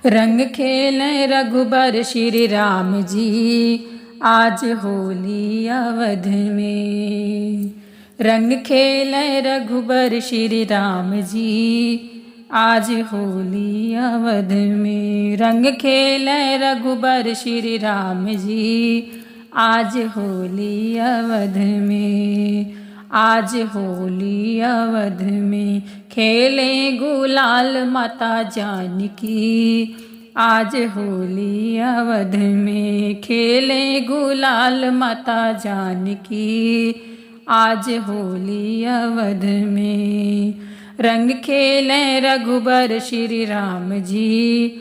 रंग खेलें रघुबर श्री राम जी, आज होली अवध में। रंग खेलें रघुबर श्री राम जी, आज होली अवध में। रंग खेलें रघुबर श्री राम जी, आज होली अवध में। आज होली अवध में खेले गुलाल माता जानकी, आज होली अवध में खेले गुलाल माता जानकी, आज होली अवध में। रंग खेले रघुबर श्री राम जी,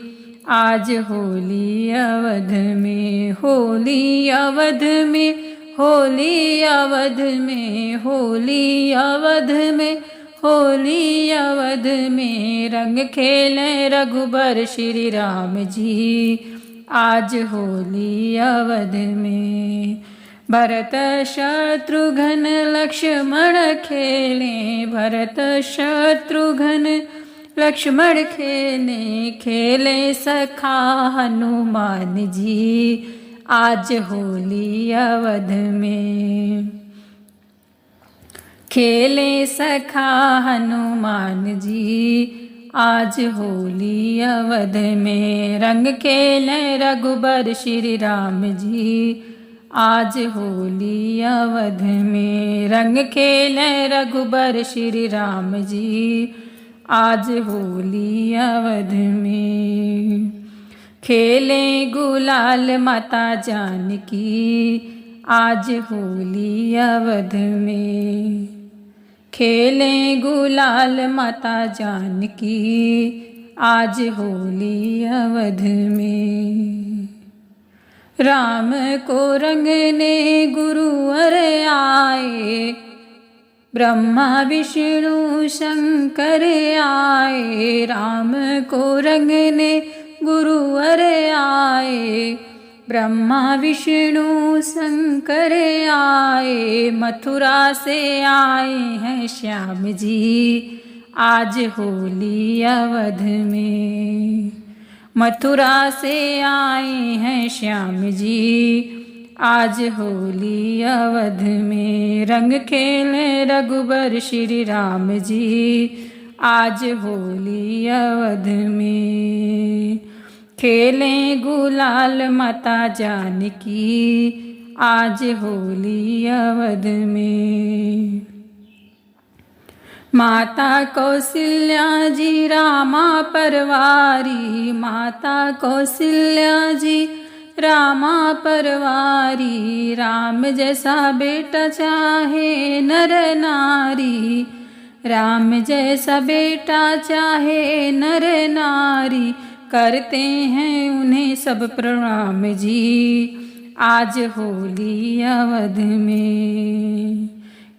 आज होली अवध में। होली अवध में, होली अवध में, होली अवध में, होली अवध में। रंग खेले रघुबर श्री राम जी, आज होली अवध में। भरत शत्रुघ्न लक्ष्मण खेले, भरत शत्रुघ्न लक्ष्मण खेले, खेले सखा हनुमान जी, आज होली अवध में। खेले सखा हनुमान जी, आज होली अवध में। रंग खेले रघुबर श्री राम जी, आज होली अवध में। रंग खेले रघुबर श्री राम जी, आज होली अवध में। खेले गुलाल माता जानकी, आज होली अवध में। खेले गुलाल माता जानकी, आज होली अवध में। राम को रंगने गुरुवर आए, ब्रह्मा विष्णु शंकर आए। राम को रंगने गुरुवर आए, ब्रह्मा विष्णु शंकर आए। मथुरा से आए हैं श्याम जी, आज होली अवध में। मथुरा से आए हैं श्याम जी, आज होली अवध में। रंग खेले रघुबर श्री राम जी, आज होली अवध में। खेले गुलाल माता जानकी, आज होली अवध में। माता कौशल्या जी रामा परवारी, माता कौशल्या जी रामा परवारी। राम जैसा बेटा चाहे नर नारी, राम जैसा बेटा चाहे नर नारी। करते हैं उन्हें सब प्रणाम जी, आज होली अवध में।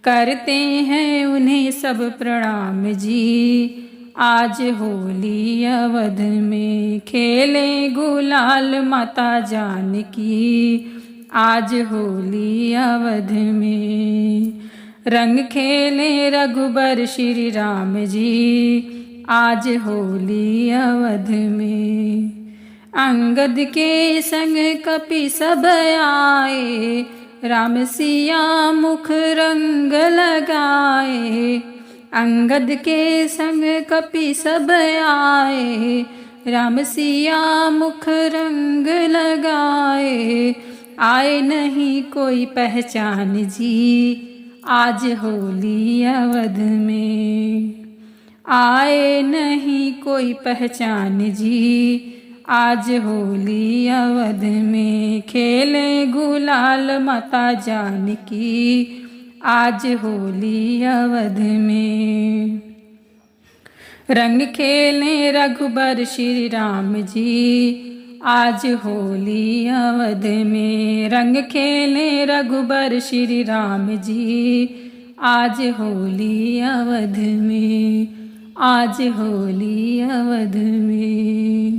करते हैं उन्हें सब प्रणाम जी, आज होली अवध में। खेले गुलाल माता जानकी, आज होली अवध में। रंग खेले रघुबर श्री राम जी, आज होली अवध में। अंगद के संग कपि सब आए, राम सिया मुख रंग लगाए। अंगद के संग कपि सब आए, राम सिया मुख रंग लगाए। आए नहीं कोई पहचान जी, आज होली अवध में। आए नहीं कोई पहचान जी, आज होली अवध में। खेले गुलाल माता जानकी, आज होली अवध में। रंग खेले रघुबर श्री राम जी, आज होली अवध में। रंग खेले रघुबर श्री राम जी, आज होली अवध में। आज होली अवध में।